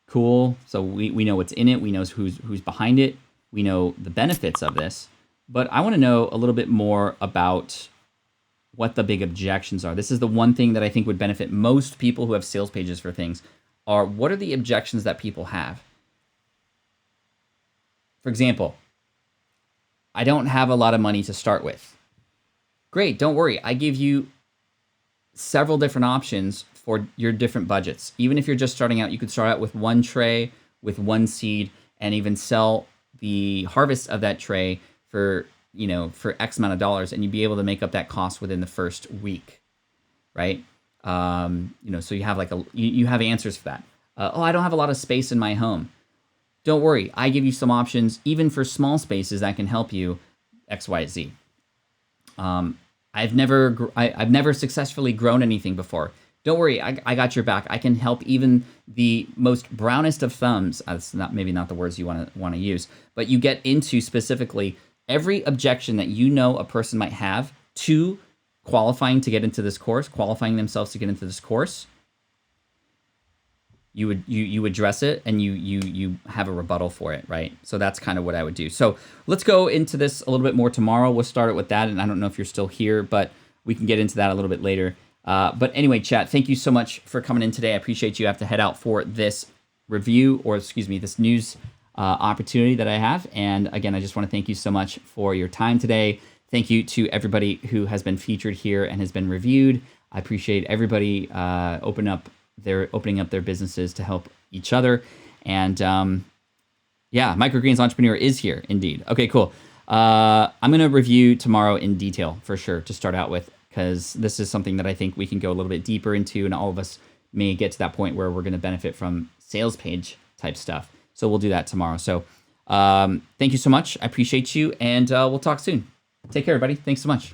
Cool. So we know what's in it. We know who's behind it. We know the benefits of this. But I want to know a little bit more about what the big objections are. This is the one thing that I think would benefit most people who have sales pages for things, are what are the objections that people have? For example, I don't have a lot of money to start with. Great, don't worry. I give you several different options for your different budgets. Even if you're just starting out, you could start out with one tray, with one seed, and even sell the harvest of that tray for X amount of dollars, and you'd be able to make up that cost within the first week, right? So you have you have answers for that. I don't have a lot of space in my home. Don't worry, I give you some options, even for small spaces that can help you X, Y, Z. I've never successfully grown anything before. Don't worry, I got your back. I can help even the most brownest of thumbs. That's maybe not the words you want to use, but you get into specifically every objection that a person might have to qualifying to get into this course, qualifying themselves to get into this course. You address it, and you have a rebuttal for it, right? So that's kind of what I would do. So let's go into this a little bit more tomorrow. We'll start it with that, and I don't know if you're still here, but we can get into that a little bit later. But anyway, chat, thank you so much for coming in today. I appreciate you. I have to head out for this review, or excuse me, this news opportunity that I have. And again, I just want to thank you so much for your time today. Thank you to everybody who has been featured here and has been reviewed. I appreciate everybody opening up their businesses to help each other. And Microgreens Entrepreneur is here indeed. Okay, cool. I'm going to review tomorrow in detail for sure to start out with, because this is something that I think we can go a little bit deeper into, and all of us may get to that point where we're going to benefit from sales page type stuff. So we'll do that tomorrow. So thank you so much. I appreciate you, and we'll talk soon. Take care, everybody. Thanks so much.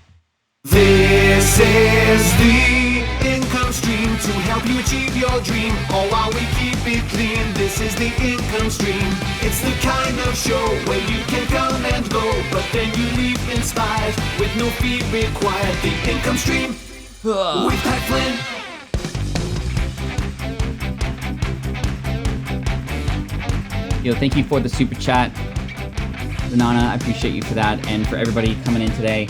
This is the income stream to help you achieve your dream, all while we keep it clean. This is the income stream. It's the kind of show where you can come and go, but then you leave inspired with no fee required. The income stream with Pat Flynn. Yo, thank you for the super chat. Zanana, I appreciate you for that. And for everybody coming in today,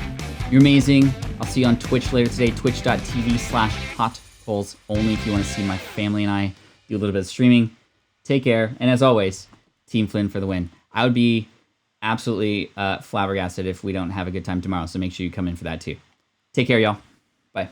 you're amazing. I'll see you on Twitch later today, twitch.tv/hotcoals only if you want to see my family and I do a little bit of streaming. Take care. And as always, Team Flynn for the win. I would be absolutely flabbergasted if we don't have a good time tomorrow. So make sure you come in for that too. Take care, y'all. Bye.